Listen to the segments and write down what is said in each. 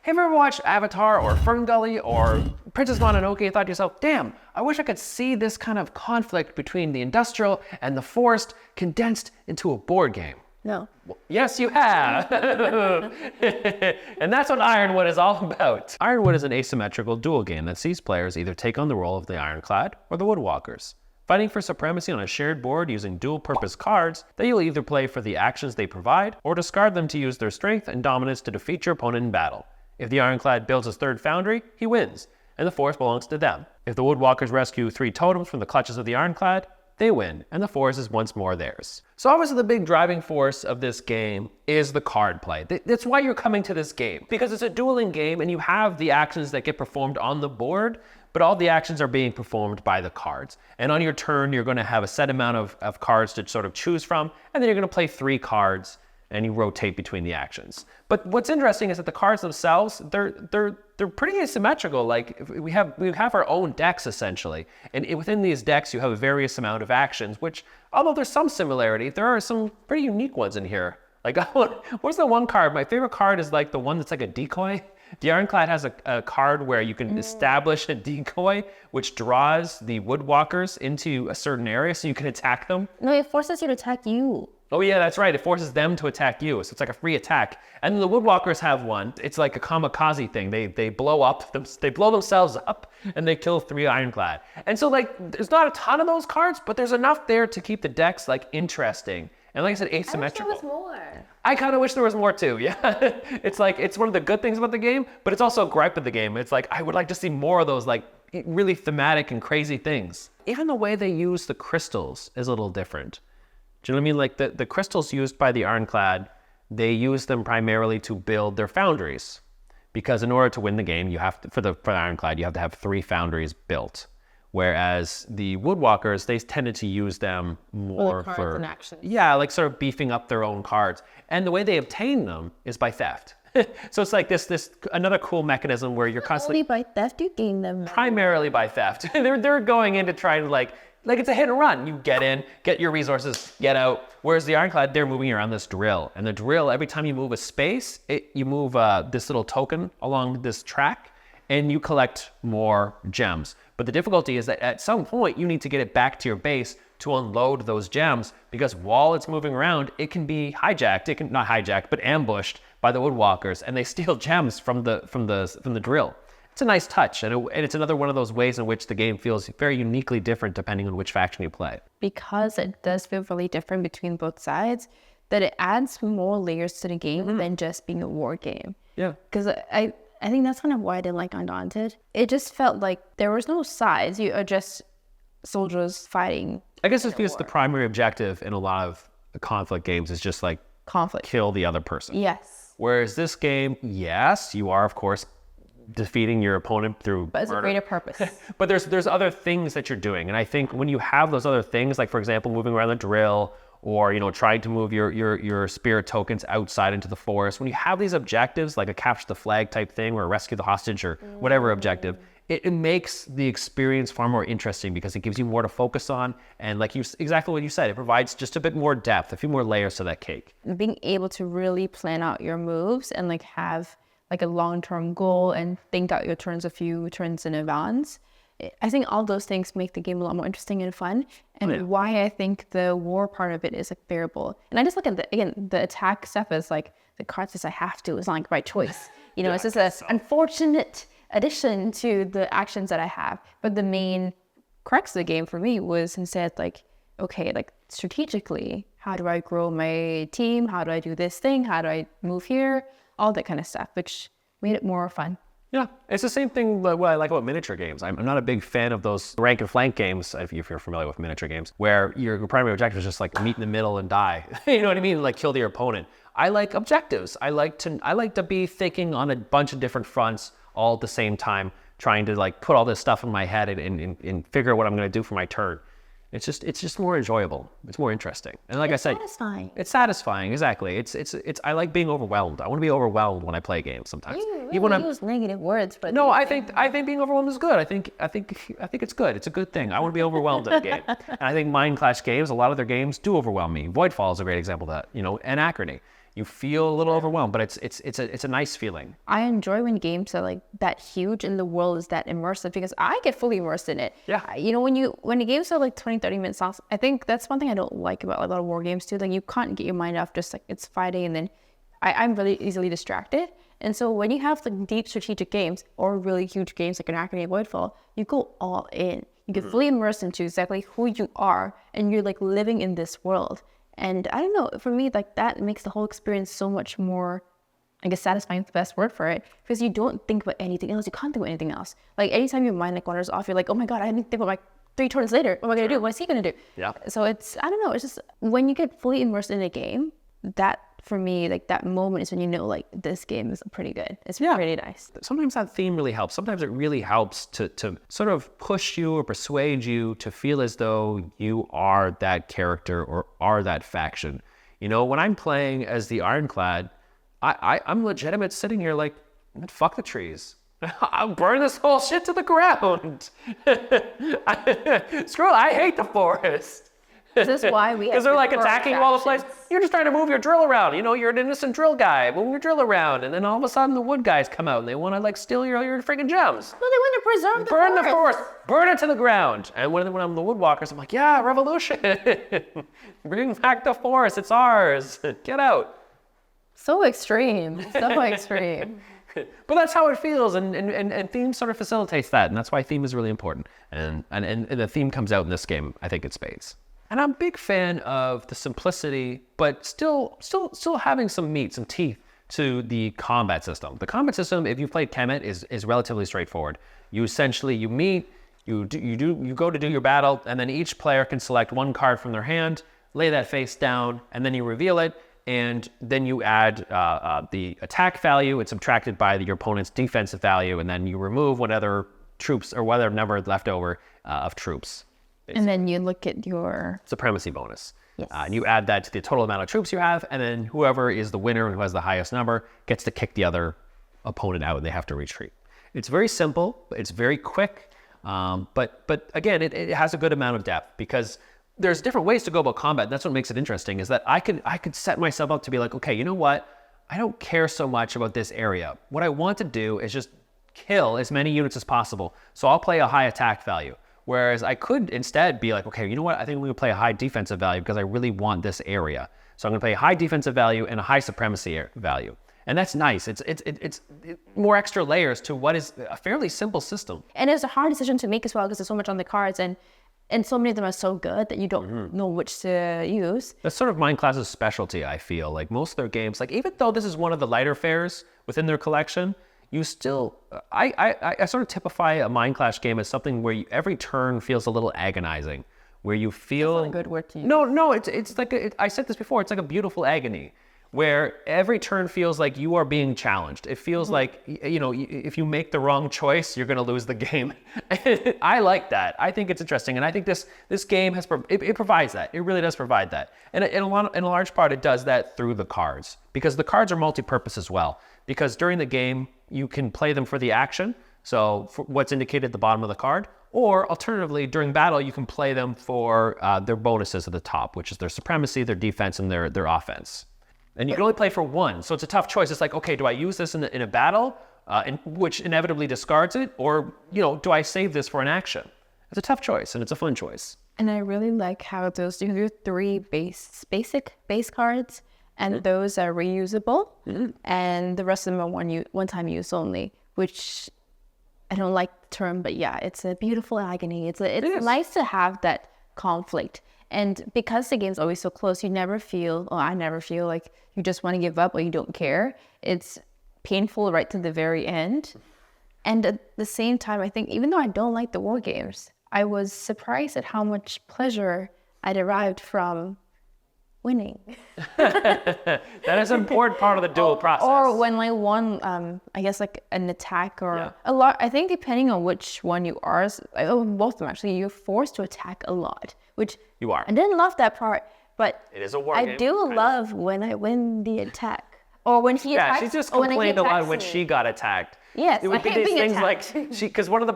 Have you ever watched Avatar or Ferngully or Princess Mononoke and thought to yourself, damn, I wish I could see this kind of conflict between the industrial and the forest condensed into a board game? No. Well, yes, you have. And that's what Ironwood is all about. Ironwood is an asymmetrical duel game that sees players either take on the role of the Ironclad or the Woodwalkers, fighting for supremacy on a shared board using dual-purpose cards that you'll either play for the actions they provide or discard them to use their strength and dominance to defeat your opponent in battle. If the Ironclad builds his third foundry, he wins, and the forest belongs to them. If the Woodwalkers rescue 3 totems from the clutches of the Ironclad, they win, and the forest is once more theirs. So obviously the big driving force of this game is the card play. That's why you're coming to this game, because it's a dueling game and you have the actions that get performed on the board, but all the actions are being performed by the cards. And on your turn, you're going to have a set amount of cards to sort of choose from, and then you're going to play 3 cards and you rotate between the actions. But what's interesting is that the cards themselves, they're pretty asymmetrical. Like we have our own decks essentially, and within these decks you have a various amount of actions, which although there's some similarity, there are some pretty unique ones in here. Like what's the one card? My favorite card is like the one that's like a decoy. The Ironclad has a card where you can establish a decoy which draws the Woodwalkers into a certain area so you can attack them. No, it forces you to attack you. Oh yeah, that's right. It forces them to attack you. So it's like a free attack. And then the Woodwalkers have one. It's like a kamikaze thing. They blow up, they blow themselves up and they kill 3 Ironclad. And so like, there's not a ton of those cards, but there's enough there to keep the decks like interesting. And like I said, asymmetrical. I wish there was more. I kind of wish there was more too, yeah. It's like, it's one of the good things about the game, but it's also a gripe of the game. It's like, I would like to see more of those like really thematic and crazy things. Even the way they use the crystals is a little different. Do you know what I mean? Like the crystals used by the Ironclad, they use them primarily to build their foundries. Because in order to win the game, you have to, for the Ironclad, you have to have 3 foundries built. Whereas the Woodwalkers, they tended to use them more for actions. Yeah, like sort of beefing up their own cards. And the way they obtain them is by theft. So it's like this another cool mechanism where you're constantly... Only by theft you gain them. Primarily by theft. They're going in to try to like it's a hit and run. You get in, get your resources, get out. Whereas the Ironclad, they're moving around this drill. And the drill, every time you move a space, you move this little token along this track and you collect more gems. But the difficulty is that at some point you need to get it back to your base to unload those gems, because while it's moving around, it can be hijacked. Not hijacked, but ambushed by the Woodwalkers, and they steal gems from the drill. It's a nice touch, and it's another one of those ways in which the game feels very uniquely different depending on which faction you play. Because it does feel really different between both sides, that it adds more layers to the game than just being a war game. Yeah. Because I think that's kind of why I didn't like Undaunted. It just felt like there was no sides. You are just soldiers fighting. I guess it's because the primary objective in a lot of conflict games is just like conflict. Kill the other person. Yes. Whereas this game, yes, you are of course defeating your opponent through but it's murder. A greater purpose. But there's other things that you're doing, and I think when you have those other things, like for example moving around the drill, or trying to move your spirit tokens outside into the forest, when you have these objectives like a capture the flag type thing or rescue the hostage or whatever objective, it makes the experience far more interesting because it gives you more to focus on, and like exactly what you said, it provides just a bit more depth, a few more layers to that cake. Being able to really plan out your moves and like have like a long-term goal and think out your turns a few turns in advance. I think all those things make the game a lot more interesting and fun, and why I think the war part of it is like bearable. And I just look at the attack stuff as like the card says I have to. It's not like by choice. It's just an unfortunate addition to the actions that I have. But the main crux of the game for me was instead like, okay, like strategically, how do I grow my team? How do I do this thing? How do I move here? All that kind of stuff, which made it more fun. Yeah, it's the same thing what I like about miniature games. I'm not a big fan of those rank and flank games, if you're familiar with miniature games, where your primary objective is just like meet in the middle and die. You know what I mean? Like kill your opponent. I like objectives. I like to be thinking on a bunch of different fronts all at the same time, trying to like put all this stuff in my head and figure out what I'm going to do for my turn. It's just more enjoyable. It's more interesting. And like I said, satisfying. It's satisfying, exactly. It's I like being overwhelmed. I want to be overwhelmed when I play games sometimes. You really use negative words, but no, I think being overwhelmed is good. I think it's good. It's a good thing. I want to be overwhelmed in a game. And I think Mindclash Games, a lot of their games do overwhelm me. Voidfall is a great example of that, and Agony. You feel a little overwhelmed, but it's a nice feeling. I enjoy when games are like that huge and the world is that immersive because I get fully immersed in it. Yeah. You know, when the games are like 20, 30 minutes long, I think that's one thing I don't like about a lot of war games too. Like you can't get your mind off just like it's fighting and then I'm really easily distracted. And so when you have like deep strategic games or really huge games like an Agony or Voidfall, you go all in. You get fully immersed into exactly who you are and you're like living in this world. And I don't know, for me, like that makes the whole experience so much more, I guess, satisfying is the best word for it, because you don't think about anything else. You can't think about anything else. Like anytime your mind like wanders off, you're like, oh my God, I didn't think about like 3 turns later. What am I gonna do? What is he gonna do? Yeah. So it's, I don't know, it's just when you get fully immersed in a game, that for me, like that moment is when you know like this game is pretty good. It's pretty nice. Sometimes that theme really helps. Sometimes it really helps to sort of push you or persuade you to feel as though you are that character or are that faction. You know, when I'm playing as the Ironclad, I'm legitimate sitting here like, fuck the trees. I'll burn this whole shit to the ground. Screw it, I hate the forest. This is why we have because they're like attacking all the factions. place. You're just trying to move your drill around. You know, you're an innocent drill guy. Move your drill around, and then all of a sudden the wood guys come out and they want to like steal your freaking gems. No, they want to preserve the Burn forest. the forest. Burn it to the ground. And when I'm the woodwalkers, I'm like, yeah, revolution. Bring back the forest. It's ours. Get out. So extreme. So extreme. But that's how it feels, and theme sort of facilitates that, and that's why theme is really important. And the theme comes out in this game, I think, in spades. And I'm a big fan of the simplicity, but still having some meat, some teeth to the combat system. The combat system, if you've played Kemet, is relatively straightforward. You essentially, you meet, you go to do your battle, and then each player can select one card from their hand, lay that face down, and then you reveal it, and then you add the attack value. It's subtracted by your opponent's defensive value, and then you remove whatever troops or whatever number left over of troops. And then you look at your supremacy bonus. Yes. And you add that to the total amount of troops you have, and then whoever is the winner and who has the highest number gets to kick the other opponent out, and they have to retreat. It's very simple, it's very quick, but again, it has a good amount of depth because there's different ways to go about combat. That's what makes it interesting, is that I could set myself up to be like, okay, you know what? I don't care so much about this area. What I want to do is just kill as many units as possible. So I'll play a high attack value. Whereas I could instead be like, okay, you know what? I think I'm going to play a high defensive value because I really want this area. So I'm going to play a high defensive value and a high supremacy value. And that's nice. It's more extra layers to what is a fairly simple system. And it's a hard decision to make as well because there's so much on the cards and so many of them are so good that you don't know which to use. That's sort of Mindclass's specialty, I feel. Like most of their games, like even though this is one of the lighter fares within their collection, you still, I sort of typify a Mindclash game as something where every turn feels a little agonizing, where you feel... That's not a good word to use. No, it's like, I said this before, it's like a beautiful agony, where every turn feels like you are being challenged. It feels like, you know, if you make the wrong choice, you're going to lose the game. I like that. I think it's interesting, and I think this game has it provides that. It really does provide that, and in a large part, it does that through the cards, because the cards are multi-purpose as well. Because during the game, you can play them for the action, so for what's indicated at the bottom of the card, or alternatively, during battle, you can play them for their bonuses at the top, which is their supremacy, their defense, and their offense. And you can only play for one, so it's a tough choice. It's like, okay, do I use this in a battle, which inevitably discards it, or do I save this for an action? It's a tough choice, and it's a fun choice. And I really like how you can do 3 basic base cards, and those are reusable, and the rest of them are one-time use only, which I don't like the term, but yeah, it's a beautiful agony. It's nice to have that conflict. And because the game's always so close, I never feel like you just want to give up or you don't care. It's painful right to the very end. And at the same time, I think even though I don't like the war games, I was surprised at how much pleasure I derived from winning. That is an important part of the duel process. Or when like one, I guess like an attack or a lot. I think depending on which one you are, both of them actually, you're forced to attack a lot, which you are. I didn't love that part, but it is a war game. I do love when I win the attack or when he attacks. Yeah, she just complained a lot when she got attacked. Yes, it would be these things attacked. Like because one of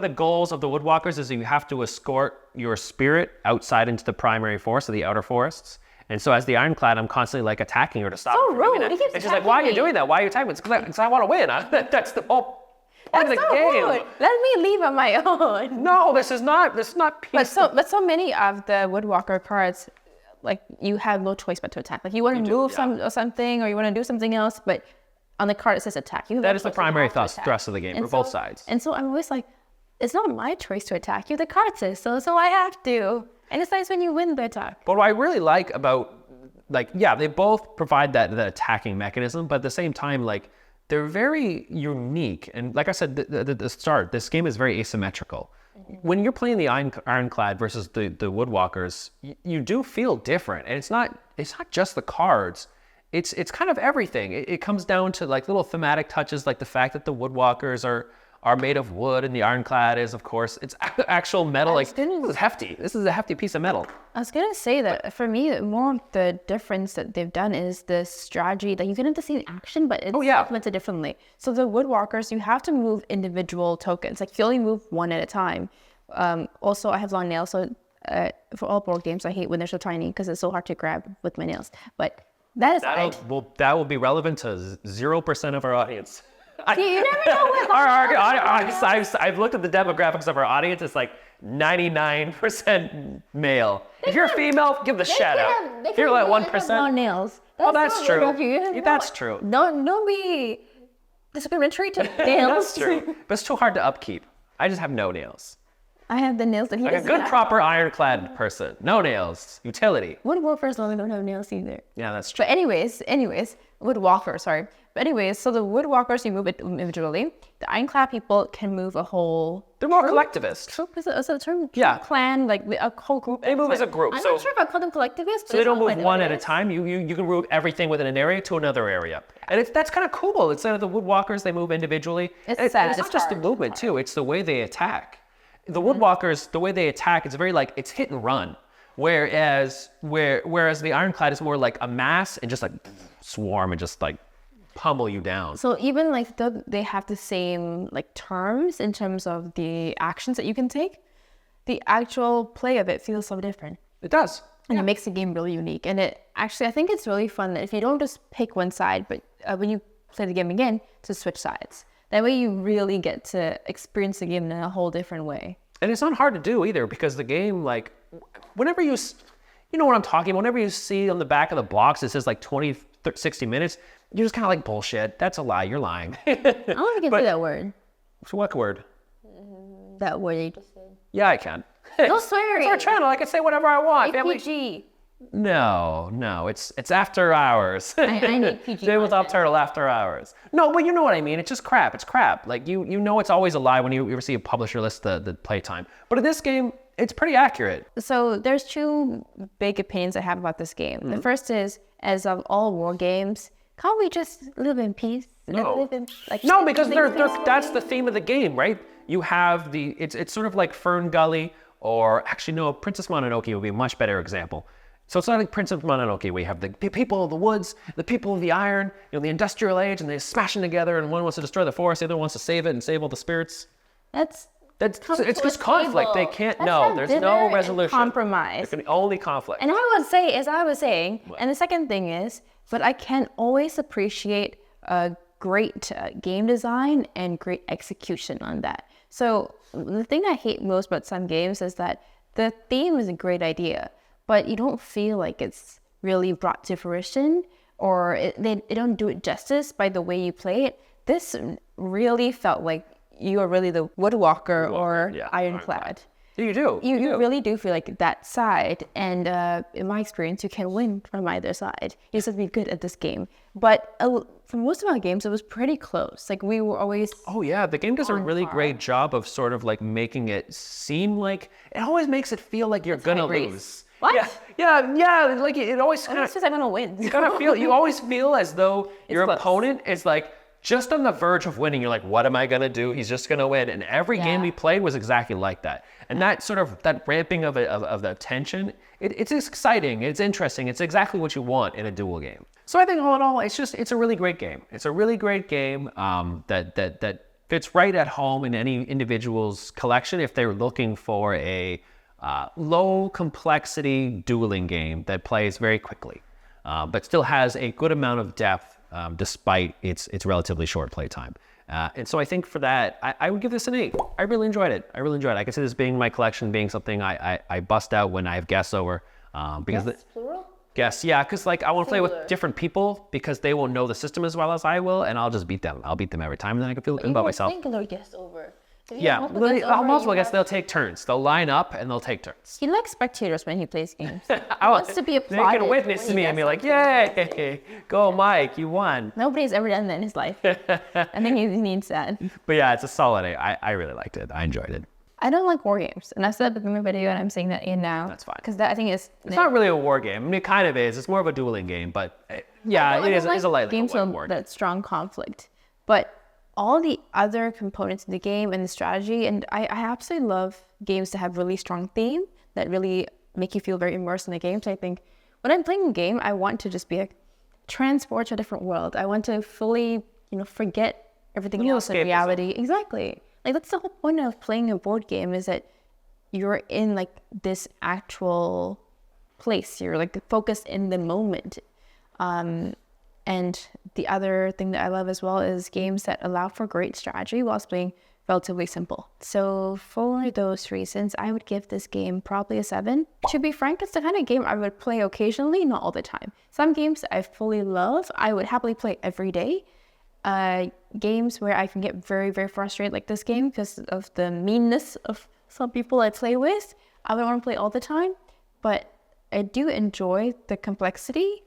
the goals of the Woodwalkers is that you have to escort your spirit outside into the primary forest, or the outer forests. And so as the Ironclad, I'm constantly like attacking her to stop So her from doing rude. that. He keeps And she's like, why are you attacking me. doing that? Why are you attacking me? It's because I want to win. That's the whole part of That's the so game. rude. Let me leave on my own. No, this is not peaceful. But so many of the Woodwalker cards, like you have no choice but to attack. Like you want to move something, or you want to do something else, but on the card it says attack. That is the primary thrust of the game for both sides. And so I'm always like, it's not my choice to attack you. The card says so I have to. And it's nice when you win the attack. But what I really like about, like, yeah, they both provide that attacking mechanism, but at the same time, like, they're very unique. And like I said at the start, this game is very asymmetrical. When you're playing the Ironclad versus the Woodwalkers, you do feel different. And it's not just the cards. It's kind of everything. It comes down to like little thematic touches, like the fact that the Woodwalkers are made of wood and the Ironclad is, of course, it's actual metal. Like, this is hefty. This is a hefty piece of metal. I was gonna say that for me, more of the difference that they've done is the strategy that you can have to see in action, but it's implemented differently. So the Woodwalkers, you have to move individual tokens. Like you only move one at a time. Also, I have long nails, so for all board games, I hate when they're so tiny because it's so hard to grab with my nails. But that is that will be relevant to 0% of our audience. You never know what I've looked at the demographics of our audience. It's like 99% male. If you're a female, give the shout out. If you're like 1%, long nails. That's true. That's true. Don't be discriminatory to nails. That's true. But it's too hard to upkeep. I just have no nails. I have the nails that he like doesn't a good have. Proper Ironclad person. No nails. Utility. Woodwalkers normally don't have nails either. Yeah, that's true. But anyways, Woodwalkers, sorry. But anyways, so the Woodwalkers, you move it individually. The Ironclad people can move a whole... They're more collectivist. Troop is a term? Yeah. Clan, like a whole group. They move as a group. I'm not sure if I call them collectivists. So they don't move one at a time. You can move everything within an area to another area. And that's kind of cool. Instead of the Woodwalkers, they move individually. It's not just the movement, too. It's the way they attack. The Woodwalkers, the way they attack, it's very like, it's hit and run. Whereas the Ironclad is more like a mass and just like swarm and just like pummel you down. So even like though they have the same like terms in terms of the actions that you can take, the actual play of it feels so different. It does. And it makes the game really unique. And it actually, I think it's really fun that if you don't just pick one side, but when you play the game again, to switch sides. That way you really get to experience the game in a whole different way. And it's not hard to do either because the game, like, whenever you know what I'm talking about, whenever you see on the back of the box, it says like 20, 60 minutes, you're just kind of like, bullshit. That's a lie. You're lying. I don't think I can say that word. So what word? That word you just said. Yeah, I can. No swearing. It's our channel. I can say whatever I want. PG. No, it's after hours. I need PG. Tabletop Turtle after hours. No, but you know what I mean. It's just crap. It's crap. Like you know it's always a lie when you ever see a publisher list the playtime. But in this game, it's pretty accurate. So there's two big opinions I have about this game. The first is, as of all war games, can't we just live in peace? No. No, because that's the theme of the game, right? You have it's sort of like Fern Gully, or actually no, Princess Mononoke would be a much better example. So it's not like Princess Mononoke, where you have the people of the woods, the people of the iron, the industrial age, and they're smashing together, and one wants to destroy the forest, the other wants to save it and save all the spirits. It's just conflict. They can't. There's no resolution. Compromise. There can only conflict. And I would say, as I was saying, and the second thing is, but I can always appreciate great game design and great execution on that. So the thing I hate most about some games is that the theme is a great idea, but you don't feel like it's really brought to fruition, or they don't do it justice by the way you play it. This really felt like you are really the Woodwalker or Ironclad. You do. You really do feel like that side. And in my experience, you can win from either side. You just have to be good at this game. But for most of our games, it was pretty close. Like we were always... Oh yeah, the game does a really great job of sort of like making it seem like... It always makes it feel like you're gonna lose. What? Yeah. Like it always kind of... It's just I'm gonna win. You always feel as though your opponent is like just on the verge of winning. You're like, what am I gonna do? He's just gonna win. And every game we played was exactly like that. And that sort of that ramping of the tension, it's exciting. It's interesting. It's exactly what you want in a duel game. So I think all in all, it's a really great game. It's a really great game that fits right at home in any individual's collection if they're looking for a low complexity dueling game that plays very quickly, but still has a good amount of depth despite its relatively short playtime. And so I think for that, I would give this an 8. I really enjoyed it. I consider this being my collection, being something I bust out when I have guests over. Because Plural? guests, yeah, because like I want to play with different people because they won't know the system as well as I will, and I'll just beat them. I'll beat them every time, and then I can feel good about myself. Singular guests over. Yeah, multiple guests, they'll take turns. They'll line up and they'll take turns. He likes spectators when he plays games. He wants to be They applauded. can witness me and be like, yay, go Mike, you won. Nobody's ever done that in his life. I think he needs that. But yeah, it's a solid 8. I really liked it. I enjoyed it. I don't like war games, and I said that in my video, and I'm saying that in now. That's fine. Because that I think is. It's not really a war game. I mean, it kind of is. It's more of a dueling game, but yeah, it is a light games war with game. that strong conflict. But all the other components of the game and the strategy, and I absolutely love games that have really strong theme that really make you feel very immersed in the game. So I think when I'm playing a game, I want to just be like transport to a different world. I want to fully, forget everything else in escapism. reality. Exactly. Like that's the whole point of playing a board game, is that you're in like this actual place. You're like focused in the moment. And the other thing that I love as well is games that allow for great strategy whilst being relatively simple. So for those reasons, I would give this game probably a 7. To be frank, it's the kind of game I would play occasionally, not all the time. Some games I fully love, I would happily play every day. Games where I can get very, very frustrated, like this game, because of the meanness of some people I play with, I would want to play all the time. But I do enjoy the complexity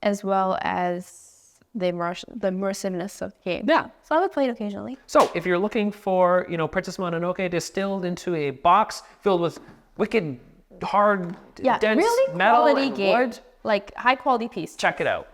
as well as the immersiveness of the game. Yeah. So I would play it occasionally. So if you're looking for, Princess Mononoke distilled into a box filled with wicked, hard, dense really metal quality and game. wood, Like high quality piece. check it out.